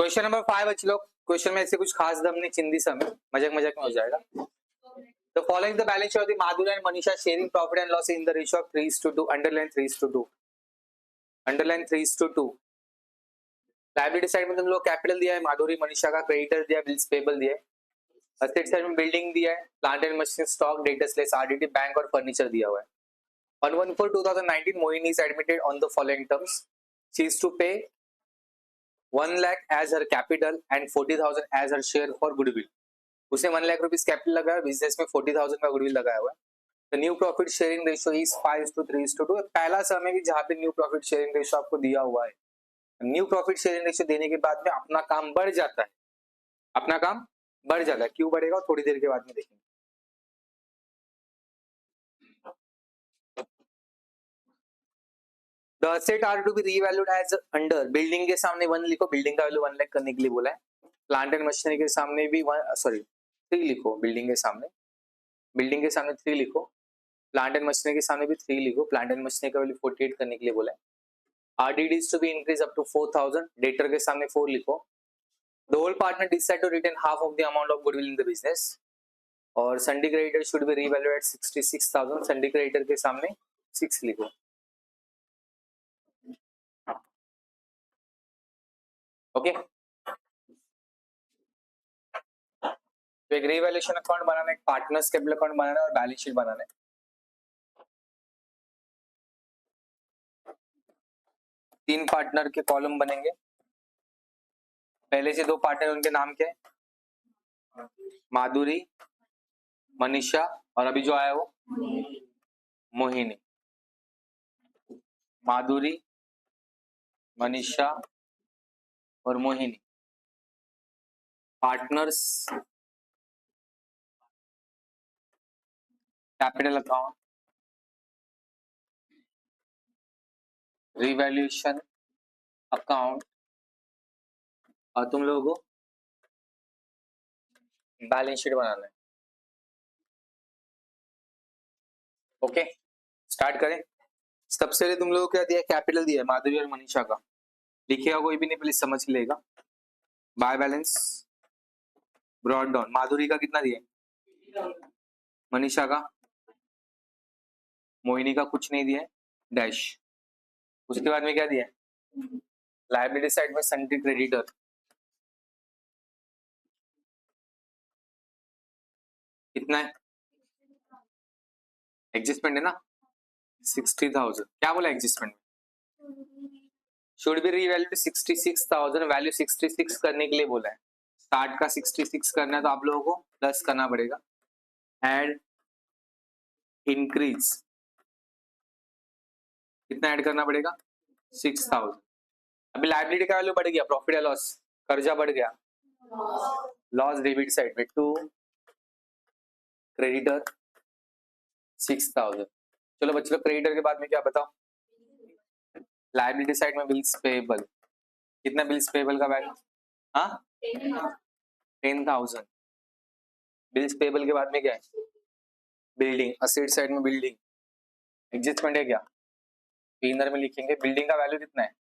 Question number 5 बच्चे लोग, question में ऐसे कुछ खास दम नहीं, चिंदी समय मजाक मजाक में हो जाएगा। The following the balance sheet of the Madhuri and Manisha sharing profit and loss in the ratio of 3:2, underline 3:2, underline 3:2। Liability side में तुम लोग कैपिटल दिया है, माधुरी मनीषा का क्रेडिटर दिया है, बिल्स पेबल दिया है। असेट साइड में बिल्डिंग दिया है, plant and machine, stock, debtors less RDT, bank और फर्नीचर दिया हुआ है। On 1/4/2019, Mohini is admitted on the following terms. She is to pay 1 lakh as her capital and 40,000 as her share for goodwill. उसने 1 lakh rupees capital लगाया, business में 40,000 का goodwill लगाया हुआ है। तो new profit sharing ratio is 5:3:2। पहला समय भी जहां पे न्यू प्रॉफिट शेयरिंग रेशियो आपको दिया हुआ है, न्यू प्रॉफिट शेयरिंग रेशियो देने के बाद में अपना काम बढ़ जाता है, अपना काम बढ़ जाता है। क्यों बढ़ेगा थोड़ी देर के बाद में देखेंगे। The asset are to be revalued as under, building के सामने 1 लिखो, बिल्डिंग का वैल्यू 1 लाख करने के लिए बोला है। प्लांट एंड मशीनरी के सामने भी 3 लिखो, बिल्डिंग के सामने 3 लिखो, प्लांट एंड मशीनरी के सामने भी 3 लिखो, प्लांट एंड मशीनरी का वैल्यू 48 करने के लिए बोला है। RDDs to be increased up to 4,000, debtor के सामने 4 लिखो। The whole partner decide to retain half of the amount of goodwill in the business, और sundry creditor should be revalued at 66,000, sundry creditor के सामने 6 लिखो। ओके, तो एक revaluation account बनाना है, एक पार्टनर्स कैपिटल अकाउंट बनाना है और बैलेंस शीट बनाना है। तीन पार्टनर के कॉलम बनेंगे, पहले से 2 पार्टनर, उनके नाम क्या है, माधुरी, मनीषा और अभी जो आया वो मोहिनी। माधुरी, मनीषा और Mohini partners capital account, revaluation account, और तुम लोगों को बैलेंस शीट बनाना है। ओके, स्टार्ट करें। सबसे पहले तुम लोगों को क्या दिया, कैपिटल दिया है माधुरी और मनीषा का, लिखेगा कोई भी नहीं, प्लीज समझ लेगा। बाय बैलेंस ब्रॉड डाउन, माधुरी का कितना दिया, मनीषा का, मोहिनी का कुछ नहीं दिया, डैश। उसके बाद में क्या दिया, लायबिलिटी साइड में सन्डी क्रेडिटर, कितना है, एडजस्टमेंट है ना 60,000। क्या बोला adjustment, should be revalued 66,000, value 66 करने के लिए बोला है। स्टार्ट का 66 करना है तो आप लोगों को प्लस करना पड़ेगा, एड इंक्रीज, कितना ऐड करना पड़ेगा 6,000। अभी लायबिलिटी का वैल्यू बढ़ गया, प्रॉफिट या लॉस, कर्जा बढ़ गया, लॉस डेबिट साइड में टू क्रेडिटर 6,000। चलो बच्चों, क्रेडिटर के बाद में क्या बताओ, लायबिलिटी साइड में बिल्स पेएबल, कितना बिल्स पेएबल का वैल्यू, हाँ 10,000। बिल्स पेएबल के बाद में क्या है, बिल्डिंग, असेट साइड में बिल्डिंग, एडजस्टमेंट है क्या, इनर में लिखेंगे। बिल्डिंग का वैल्यू कितना है,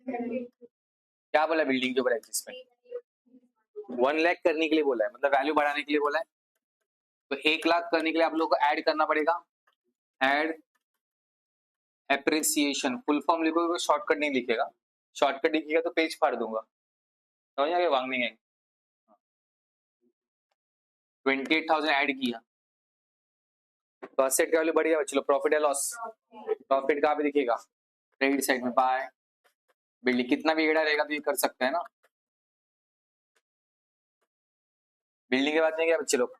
क्या बोला बिल्डिंग के ऊपर एडजस्टमेंट 1 लाख करने के लिए बोला है, मतलब वैल्यू बढ़ाने के लिए बोला है। तो 1 लाख करने के लिए आप लोगों को ऐड करना पड़ेगा, ऐड एप्रिसिएशन, फुल फॉर्म लिखोगे, शॉर्टकट नहीं लिखेगा, शॉर्टकट लिखेगा तो पेज फाड़ दूंगा, समझ आ गया, वांगनी है। 28,000 ऐड किया तो असेट का वैल्यू बढ़ गया बच्चों। प्रॉफिट या लॉस, प्रॉफिट कहाँ पे दिखेगा, क्रेडिट साइड में, बाय बिल्डिंग, कितना भी एड़ा रहेगा तो ये कर सकते हैं ना। बिल्डिंग के बाद में क्या बच्चे लोग,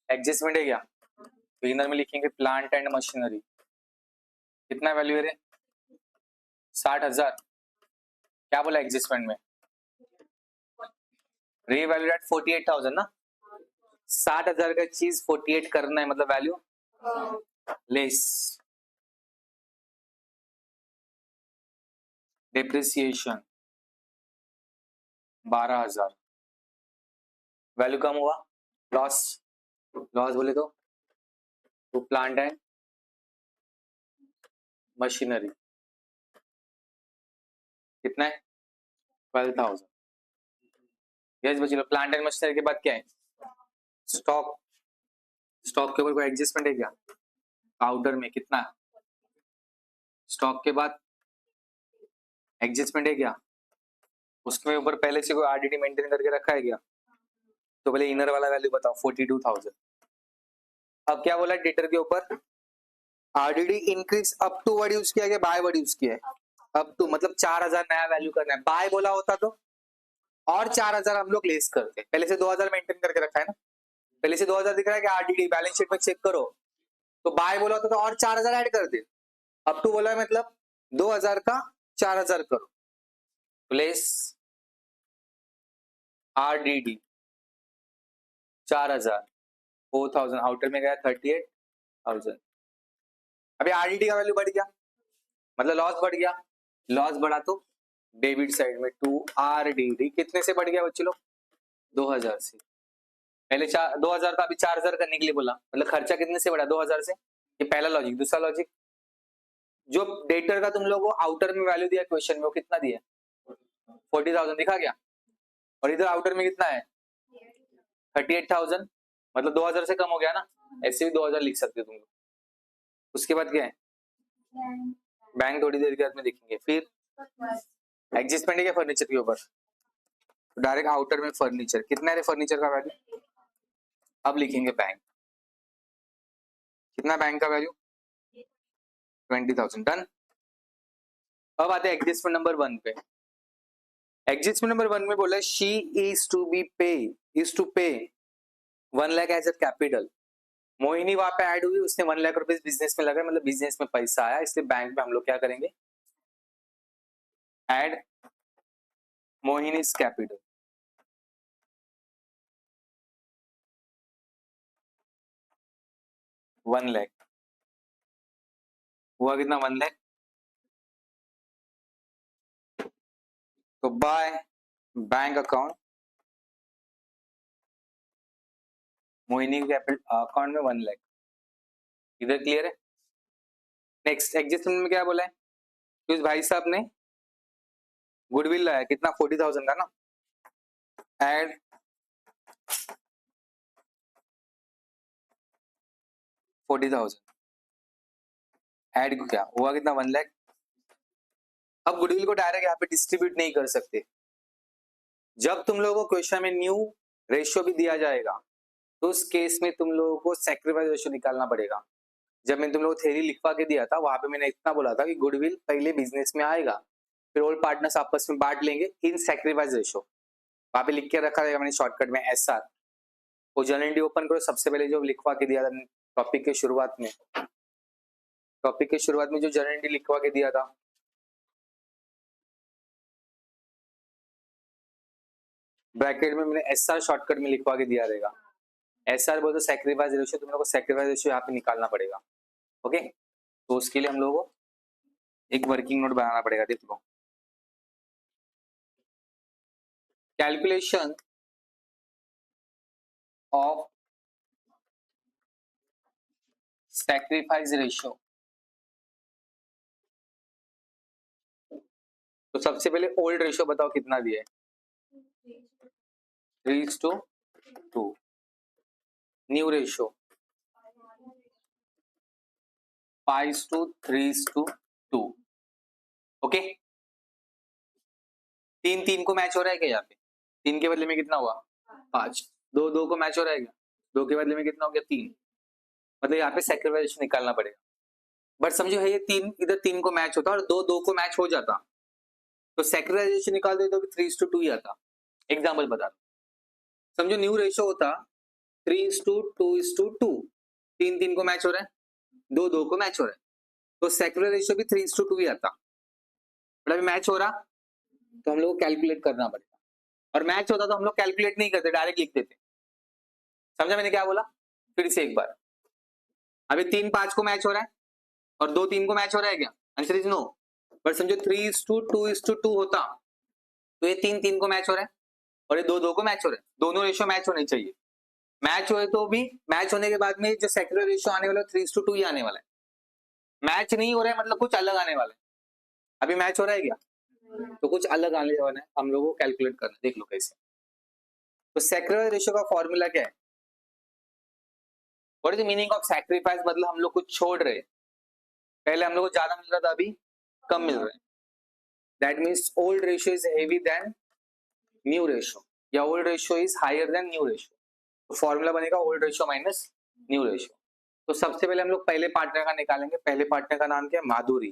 एडजस्टमेंट है क्या, तो इनर में लिखेंगे प्लांट एंड मशीनरी, कितना वैल्यू है रे 60,000। क्या बोला एडजस्टमेंट में, रीवैल्यूड एट 48,000 ना, 60,000 का चीज 48 करना है, मतलब वैल्यू लेस, डिप्रिसिएशन 12,000, वैल्यू कम हुआ, लॉस, लॉस बोले तो प्लांट एंड मशीनरी कितना है 12,000। यस बच्चे लोग, प्लांट एंड मशीनरी के बाद क्या है? स्टॉक। स्टॉक के ऊपर कोई एडजस्टमेंट है क्या? आउटर में कितना? स्टॉक के बाद एडजस्टमेंट है क्या? उसके ऊपर पहले से कोई आरडीडी मेंटेन करके रखा है क्या? तो पहले इनर वाला वैल्यू बताओ 42,000। अब क्या बोला डेटर के ऊपर? RDD increase up to word use किया गया, बाय वर्ड यूज किया है? अप टू मतलब 4,000 नया वैल्यू करना है। बाय बोला होता तो और 4,000 हम लोग लेस करते। पहले से 2,000 मेंटेन करके रखा है ना, पहले से 2,000 दिख रहा है कि आरडीडी बैलेंस शीट में चेक करो, तो बाय बोला होता तो और 4,000 ऐड कर दे। अप टू बोला है मतलब 2,000 का 4,000 करो, प्लेस आरडीडी 4,000, 4,000 आउटर में गया 38,000। अभी आरडीडी का वैल्यू बढ़ गया मतलब लॉस बढ़ गया, लॉस बढ़ा तो डेबिट साइड में 2 आरडीडी कितने से बढ़ गया बच्चे लोग? 2,000 से। पहले 2,000 का अभी 4,000 करने के लिए बोला, मतलब खर्चा कितने से बढ़ा? 2,000 से। ये पहला लॉजिक। दूसरा लॉजिक, जो डेटर का तुम लोगों को आउटर में वैल्यू दिया क्वेश्चन में, वो कितना दिया? 40,000 दिखा गया, और इधर आउटर में कितना है? 38,000, मतलब 2,000 से कम हो गया ना, ऐसे भी 2,000 लिख सकते हो तुम लोग। उसके बाद क्या है? बैंक थोड़ी देर के बाद में देखेंगे। फिर एडजस्टमेंट है फर्नीचर के ऊपर, डायरेक्ट आउटर में फर्नीचर कितना है? फर्नीचर का वैल्यू अब लिखेंगे बैंक, कितना बैंक का वैल्यू? 20,000। डन। अब आते हैं एडजस्टमेंट नंबर 1 पे। एडजस्टमेंट नंबर 1 में बोला है she is to pay 1 lakh as a capital. Mohini वहां पे ऐड हुई, उसने 1 लाख रुपए बिजनेस में लगाए, मतलब बिजनेस में पैसा आया, इसलिए बैंक में हम लोग क्या करेंगे? Add Mohini's capital. One lakh हुआ कितना? 1 लाख। तो by bank account Mohini capital account में 1 लाख। इधर क्लियर है? नेक्स्ट एडजस्टमेंट में क्या बोला है? तो इस भाई साहब ने गुडविल लाया कितना? 40,000 का ना। ऐड 40,000, ऐड क्या हुआ कितना? 1 लाख। अब गुडविल को डायरेक्ट यहाँ पे डिस्ट्रीब्यूट नहीं कर सकते। जब तुम लोगों को क्वेश्चन में न्यू रेशियो भी दिया जाएगा, तो उस केस में तुम लोगों को सैक्रिफाइस रेशियो निकालना पड़ेगा। जब मैंने तुम लोगों को थ्योरी लिखवा के दिया था, वहां पे मैंने इतना बोला था कि गुडविल पहले बिजनेस में आएगा, फिर ओल्ड पार्टनर्स आपस में बांट लेंगे इन सैक्रिफाइस रेशियो। वहां पे लिख के रखा रहेगा मैंने शॉर्टकट में SR। वो जर्नल ओपन करो, सबसे पहले जो लिखवा के दिया था टॉपिक के शुरुआत में, जो जर्नल लिखवा के दिया था, ब्रैकेट में मैंने SR शॉर्टकट में लिखवा के दिया रहेगा। SR बोलते सैक्रिफाइस रेशियो, तुम लोग को सैक्रिफाइस रेशियो यहाँ पे निकालना पड़ेगा। ओके, तो उसके लिए हम लोगों को एक वर्किंग नोट बनाना पड़ेगा। देख लो, कैलकुलेशन ऑफ सैक्रिफाइस रेशियो। तो सबसे पहले ओल्ड रेशियो बताओ कितना दिया है? 3:2। New ratio 5:3:2। ओके, 3 को मैच हो रहा है क्या यहाँ पे? 3 के बदले में कितना हुआ? 5। 2 को मैच हो रहा है क्या? 2 के बदले में कितना हो गया? 3। मतलब यहाँ पे सैक्रिफाइस निकालना पड़ेगा। बट समझो है ये 3 इधर 3 को मैच होता और 2 को मैच हो जाता, तो सैक्रिफाइस निकाल दे तो 3:2 ही आता। एग्जाम्पल बता दो, समझो न्यू रेशियो होता 3:2:2। 3 को मैच हो रहा है, 2 को मैच हो रहा है, तो सेक्युलर रेशियो भी 3:2 ही आता। बट अभी मैच हो रहा तो हम लोग को कैलकुलेट करना पड़ेगा, और मैच होता तो हम लोग कैलकुलेट नहीं करते, डायरेक्ट लिख देते। समझा मैंने क्या बोला? फिर से एक बार, अभी 3 5 को मैच हो रहा है और 2 3 को मैच हो रहा है क्या? Answer is no. बट समझो 3:2:2 होता तो ये 3 को मैच हो रहा है और ये 2 को मैच हो रहा है, दोनों रेशियो मैच होने चाहिए। मैच हुए तो भी मैच होने के बाद में जो सेक्युलर रेशियो आने वाला है 3:2 ही आने वाला है। मैच नहीं हो रहा है मतलब कुछ अलग आने वाला है। अभी मैच हो रहा है क्या? तो कुछ अलग आने वाला है, हम लोगों को कैलकुलेट करना। देख लो कैसे। तो सैक्रिफाइस रेशियो का फॉर्मूला क्या है? What is the meaning of sacrifice? मतलब हम लोग कुछ छोड़ रहे, पहले हम लोग को ज्यादा मिल रहा था, अभी कम मिल रहा है। That means old ratio is heavy than new ratio, या old ratio is higher than new ratio. तो फॉर्मूला बनेगा old ratio minus new ratio. तो सबसे पहले हम लोग पहले पार्टनर का निकालेंगे। पहले पार्टनर का नाम क्या है? माधुरी।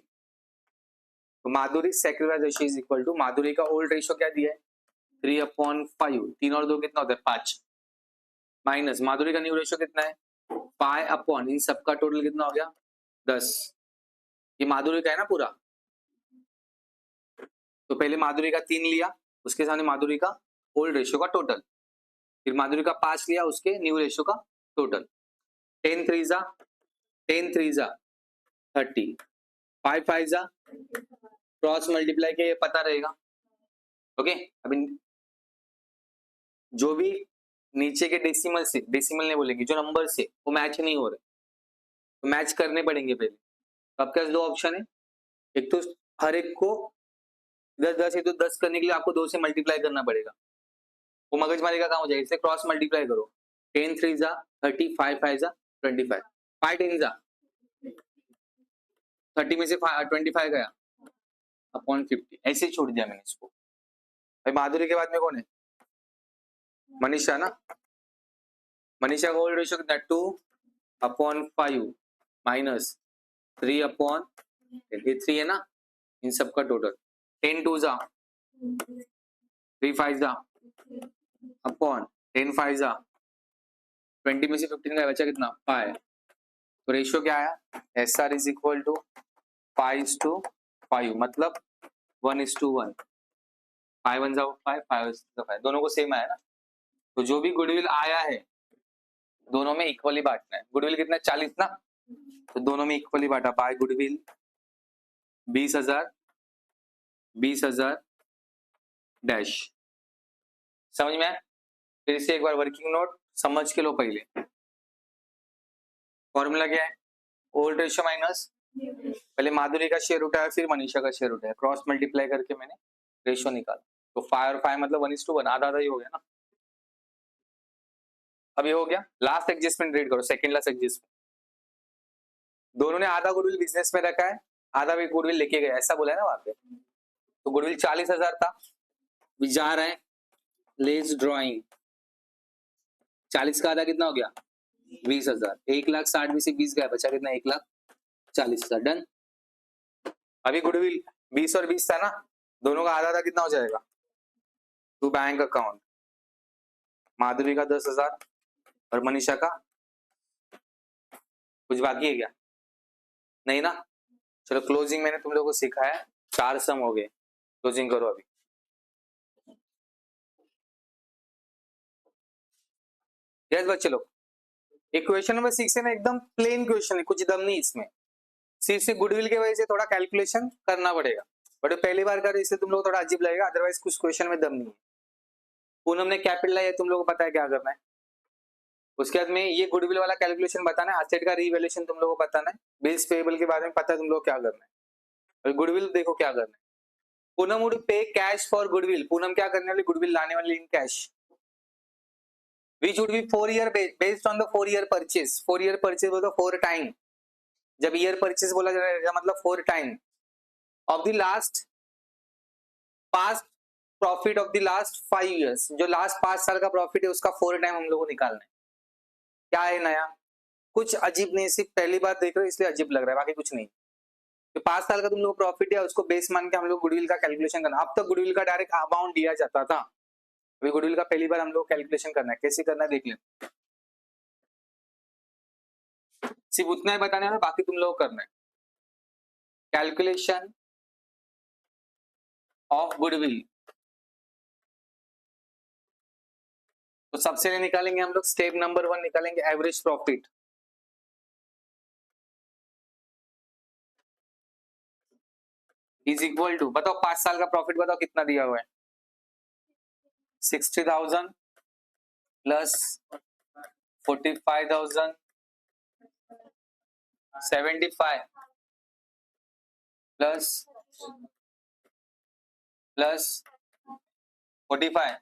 तो Madhuri sacrifice ratio is equal to, Madhuri का ओल्ड रेशियो क्या दिया है? 3/5। 3 और 2 कितना होता है? 5। माइनस माधुरी का न्यू रेशियो कितना है? पाई अपॉन इन सबका टोटल कितना हो गया? 10। ये माधुरी का है ना पूरा, तो पहले माधुरी का 3 लिया, उसके सामने माधुरी का ओल्ड रेशियो का टोटल, फिर माधुरी का 5 लिया, उसके न्यू रेशियो का टोटल। 10 3 जा 10 3 जा 30, 5 5 जा, क्रॉस मल्टीप्लाई के पता रहेगा। ओके, अभी जो भी नीचे के डेसिमल से, डेसिमल नहीं बोलेंगे, जो नंबर से वो मैच नहीं हो रहे, तो मैच करने पड़ेंगे पहले। तो आपके पास 2 ऑप्शन है, एक तो हर एक को 10 10 है, तो 10 करने के लिए आपको 2 से मल्टीप्लाई करना पड़ेगा, वो मगजमारी का काम हो जाएगा। इससे क्रॉस मल्टीप्लाई करो, 10 3 जा 30, 5 5 जा 25, 5 10 जा 30 में से 25 गया अपॉन 50, ऐसे ही छोड़ दिया मैंने इसको। भाई माधुरी के बाद में कौन है? मनीषा ना। मनीषा का ओल्ड रेशियो कितना? 2/5 माइनस 3/, ये 3 है ना, इन सब का टोटल 10 2 जा 3 5 जा अपॉन 10 5 जा 20 में से 15 का बचा कितना? 5। तो रेशियो क्या आया? SR इज इक्वल टू 5:5, मतलब 1:1। 5 1 जा 5, 5 जा 5, दोनों को सेम आया ना। तो जो भी गुडविल आया है दोनों में इक्वली बांटना है। गुडविल कितना? 40 ना, तो दोनों में इक्वली बांटा। By goodwill 20,000 20,000 dash. समझ में आया? फिर से एक बार वर्किंग नोट समझ के लो। पहले फॉर्मूला क्या है? ओल्ड रेशियो माइनस, पहले माधुरी का शेयर उठाया, फिर मनीषा का शेयर उठाया, क्रॉस मल्टीप्लाई करके मैंने रेशियो निकाला। तो 5 और 5 मतलब 1:1, आधा आधा ही हो गया ना। अभी हो गया। लास्ट एडजस्टमेंट रेट करो, सेकंड लास्ट एडजस्टमेंट। दोनों ने आधा गुडविल बिजनेस में रखा है, आधा भी गुडविल लेके गए, ऐसा बोला है ना वहां पे। तो गुडविल 40,000 था, जा रहे हैं लेस ड्रॉइंग, 40 का आधा कितना हो गया? 20,000। 1,60,000 में से 20 गया, बचा कितना? 1,40,000। डन। अभी गुडविल 20 और 20 था ना, दोनों का आधा आधा कितना हो जाएगा? टू बैंक अकाउंट, माधुरी का 10,000 और मनीषा का कुछ बाकी है क्या? नहीं ना। चलो क्लोजिंग मैंने तुम लोगों को सिखाया, 4 सम हो गए। क्लोजिंग करो अभी। यस बच्चे लोग, इक्वेशन नंबर 6 है ना, एकदम प्लेन क्वेश्चन है, कुछ दम नहीं इसमें। सिर्फ से गुडविल की वजह से थोड़ा कैलकुलेशन करना पड़ेगा, बट पहली बार कर इसलिए तुम लोग थोड़ा अजीब लगेगा, अदरवाइज कुछ क्वेश्चन में दम नहीं है। पूनम ने कैपिटल है, तुम लोग को पता है क्या करना है। उसके बाद में ये गुडविल वाला कैलकुलेशन बताना है, एसेट का रीवैल्यूएशन तुम लोगों को बताना है, बिल्स पेएबल के बारे में पता है तुम लोग क्या करना है, और गुडविल देखो क्या करना है। पूनम वुड पे कैश फॉर गुडविल, पूनम क्या करने वाली? गुडविल लाने वाली in cash, which would be 4 year based on the 4 year purchase। 4 year purchase बोलो 4 टाइम, जब ईयर परचेज बोला जाएगा मतलब 4 time of the last past profit of the last 5 years। जो लास्ट 5 साल का प्रॉफिट है उसका 4 टाइम हम लोग को निकालना है। क्या है नया? कुछ अजीब नहीं, सिर्फ पहली बार देख रहे हो इसलिए अजीब लग रहा है, बाकी कुछ नहीं। तो 5 साल का तुम लोग प्रॉफिट है, उसको बेस मान के हम लोग गुडविल का कैलकुलेशन करना। अब तक गुडविल का डायरेक्ट अमाउंट दिया जाता था, अभी गुडविल का पहली बार हम लोग कैलकुलेशन करना है। कैसे करना है देख लें, सिर्फ उतना ही बताना है, बाकी तुम लोग को करना है। कैलकुलेशन ऑफ गुडविल, तो सबसे पहले निकालेंगे हम लोग स्टेप नंबर 1, निकालेंगे average profit. Is equal to, बताओ 5 साल का प्रॉफिट बताओ कितना दिया हुआ है? 60,000 प्लस 45,000 75 प्लस 45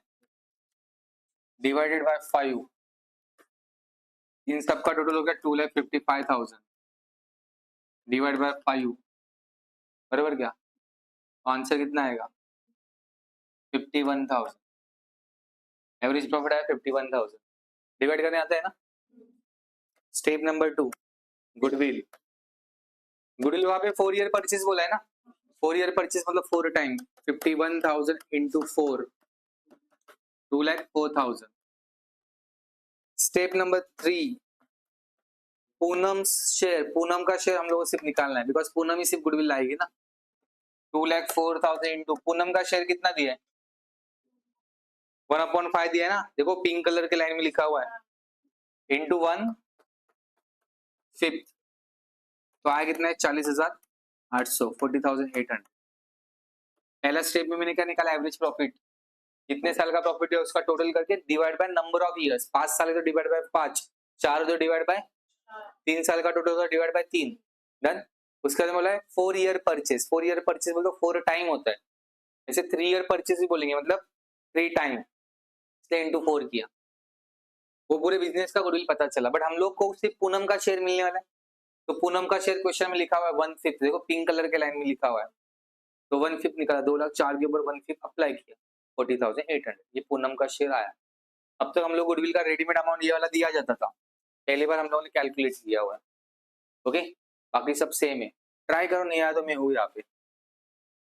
डिवाइडेड बाय 5, इन सबका टोटल हो गया 2,55,000 डिवाइड बाय 5, बराबर क्या? आंसर कितना आएगा? 51,000। एवरेज प्रॉफिट आया 51,000। डिवाइड करने आता है ना। Step number 2, goodwill. गुडविल वहां पे 4 ईयर परचेज बोला है ना, 4 ईयर परचेज मतलब 4 time 51,000 into 4, 2,04,000। Step number 3, Poonam share. Poonam का शेयर हम लोगों को सिर्फ निकालना है, बिकॉज पूनम ही सिर्फ गुडविल लाएगी ना। 2,04,000 इंटू पूनम का शेयर कितना दिया है? 1/5 दिया है ना, देखो पिंक कलर के लाइन में लिखा हुआ है, इंटू 1/5, तो आया कितना है? 40,800, 40,800। पहला स्टेप में मैंने क्या निकाला? Average profit. कितने साल का प्रॉफिट है उसका टोटल करके divide by number of years. 5 साल है तो डिवाइड बाय 5, 4 है तो डिवाइड बाय 3 साल का टोटल होगा डिवाइड बाय 3। डन। उसके बाद बोला है 4 ईयर परचेज। 4 ईयर परचेज बोल तो 4 टाइम होता है, ऐसे 3 ईयर परचेज भी बोलेंगे, मतलब 3 टाइम, इसलिए इंटू 4 किया। वो पूरे बिजनेस का गुडविल पता चला। बट हम लोग को सिर्फ पूनम का शेयर मिलने वाला है, तो पूनम का शेयर क्वेश्चन में लिखा हुआ है 1/5, देखो पिंक कलर के लाइन में लिखा हुआ है, तो 1/5 निकाला, 2,04,000 के ऊपर 1/5 अप्लाई किया, 40,800, ये पूनम का शेयर आया। अब तक हम लोग गुडविल का रेडीमेड अमाउंट ये वाला दिया जाता था, पहली बार हम लोगों ने कैलकुलेट किया हुआ है। ओके, बाकी सब सेम है। ट्राई करो, नहीं आया तो मैं हूँ यहाँ पे।